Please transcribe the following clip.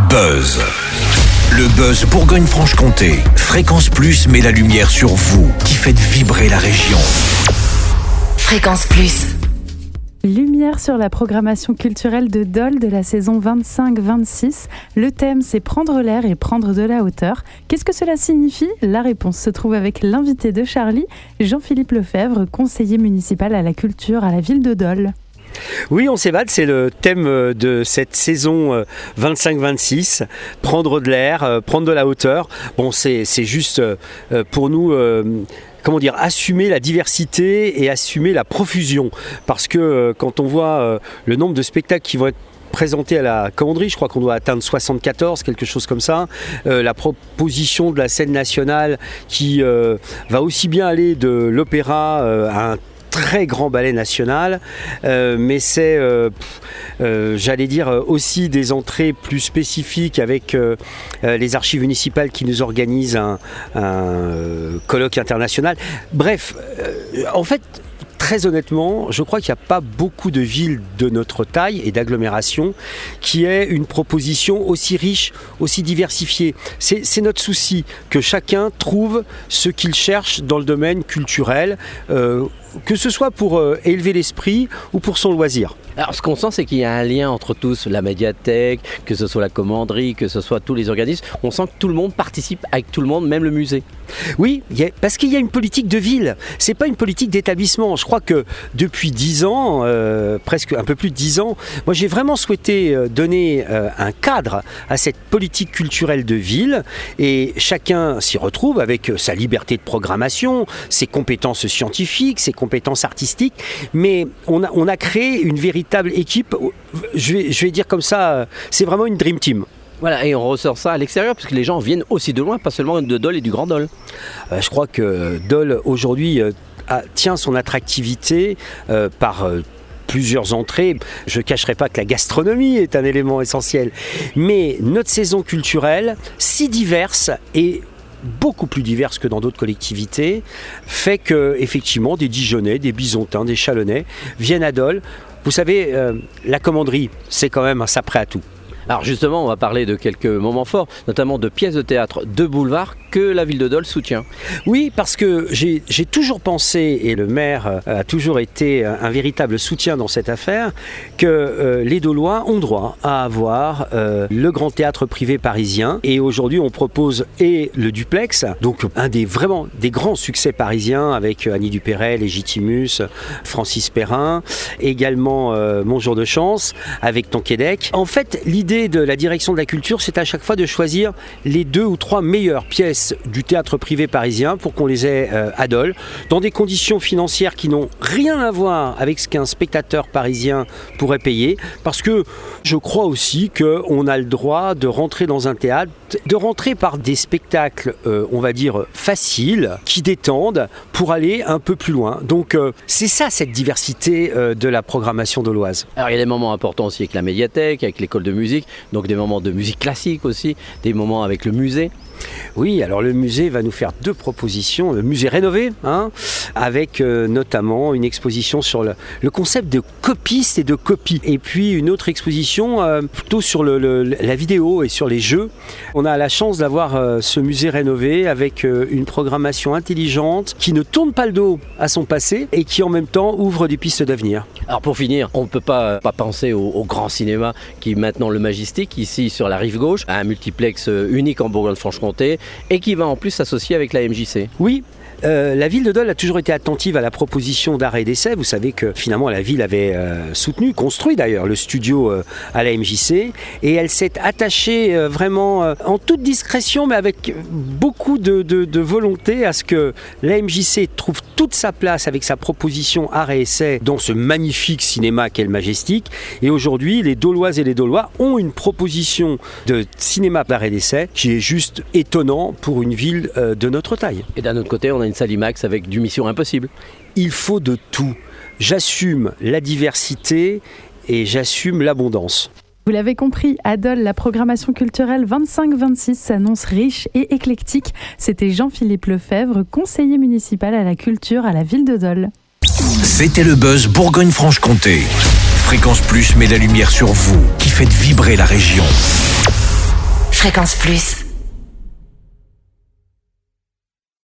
Buzz. Le Buzz Bourgogne-Franche-Comté. Fréquence Plus met la lumière sur vous qui faites vibrer la région. Fréquence Plus. Lumière sur la programmation culturelle de Dole de la saison 25-26. Le thème, c'est prendre l'air et prendre de la hauteur. Qu'est-ce que cela signifie ? La réponse se trouve avec l'invité de Charlie, Jean-Philippe Lefebvre, conseiller municipal à la culture à la ville de Dole. Oui, on s'évade, c'est le thème de cette saison 25-26, prendre de l'air, prendre de la hauteur. Bon, c'est juste pour nous... assumer la diversité et assumer la profusion. Parce que quand on voit le nombre de spectacles qui vont être présentés à la commanderie, je crois qu'on doit atteindre 74, quelque chose comme ça. La proposition de la scène nationale qui va aussi bien aller de l'opéra à un très grand ballet national, mais c'est, j'allais dire, aussi des entrées plus spécifiques avec les archives municipales qui nous organisent un colloque international. Bref, en fait, très honnêtement, je crois qu'il n'y a pas beaucoup de villes de notre taille et d'agglomération qui aient une proposition aussi riche, aussi diversifiée. C'est notre souci, que chacun trouve ce qu'il cherche dans le domaine culturel, que ce soit pour élever l'esprit ou pour son loisir. Alors ce qu'on sent, c'est qu'il y a un lien entre tous, la médiathèque, que ce soit la commanderie, que ce soit tous les organismes. On sent que tout le monde participe avec tout le monde, même le musée. Oui, parce qu'il y a une politique de ville, c'est pas une politique d'établissement. Je crois que depuis 10 ans, presque un peu plus de 10 ans, moi j'ai vraiment souhaité donner un cadre à cette politique culturelle de ville, et chacun s'y retrouve avec sa liberté de programmation, ses compétences scientifiques, ses compétences artistiques, mais on a créé une véritable équipe, je vais dire comme ça, c'est vraiment une dream team. Voilà, et on ressort ça à l'extérieur, parce que les gens viennent aussi de loin, pas seulement de Dole et du Grand Dole. Je crois que Dole, aujourd'hui, tient son attractivité par plusieurs entrées. Je ne cacherai pas que la gastronomie est un élément essentiel. Mais notre saison culturelle, si diverse et beaucoup plus diverse que dans d'autres collectivités, fait que, effectivement, des Dijonnais, des Bisontins, des Chalonnais viennent à Dole. Vous savez, la commanderie, c'est quand même un sapré à tout. Alors justement, on va parler de quelques moments forts, notamment de pièces de théâtre de boulevard que la ville de Dole soutient. Oui, parce que j'ai toujours pensé, et le maire a toujours été un véritable soutien dans cette affaire, que les Dolois ont droit à avoir le grand théâtre privé parisien. Et aujourd'hui, on propose le duplex, donc un des grands succès parisiens avec Annie Dupéret, Légitimus, Francis Perrin, également Mon jour de chance avec Tonquédec. En fait, l'idée de la direction de la culture, c'est à chaque fois de choisir les 2 ou 3 meilleures pièces du théâtre privé parisien pour qu'on les ait à Dole, dans des conditions financières qui n'ont rien à voir avec ce qu'un spectateur parisien pourrait payer, parce que je crois aussi qu'on a le droit de rentrer dans un théâtre, de rentrer par des spectacles, on va dire, faciles, qui détendent, pour aller un peu plus loin. Donc c'est ça, cette diversité de la programmation doloise. Alors il y a des moments importants aussi avec la médiathèque, avec l'école de musique, donc des moments de musique classique aussi, des moments avec le musée. Oui, alors le musée va nous faire 2 propositions, le musée rénové, avec notamment une exposition sur le concept de copiste et de copie, et puis une autre exposition plutôt sur la vidéo et sur les jeux. On a la chance d'avoir ce musée rénové avec une programmation intelligente qui ne tourne pas le dos à son passé et qui en même temps ouvre des pistes d'avenir. Alors pour finir, on ne peut pas penser au grand cinéma qui est maintenant le Majestic, ici sur la rive gauche, un multiplex unique en Bourgogne-Franche-Comté, et qui va en plus s'associer avec la MJC. Oui. La ville de Dole a toujours été attentive à la proposition d'art et d'essai. Vous savez que finalement la ville avait construit d'ailleurs le studio à la MJC, et elle s'est attachée vraiment en toute discrétion, mais avec beaucoup de volonté à ce que la MJC trouve toute sa place avec sa proposition art et essai dans ce magnifique cinéma qu'est le Majestic. Et aujourd'hui, les Doloises et les Dolois ont une proposition de cinéma d'art et d'essai qui est juste étonnant pour une ville de notre taille. Et d'un autre côté, on a une salle IMAX avec du Mission Impossible. Il faut de tout. J'assume la diversité et j'assume l'abondance. Vous l'avez compris, à Dole, la programmation culturelle 25-26 s'annonce riche et éclectique. C'était Jean-Philippe Lefebvre, conseiller municipal à la culture à la ville de Dole. C'était le Buzz Bourgogne-Franche-Comté. Fréquence Plus met la lumière sur vous qui faites vibrer la région. Fréquence Plus.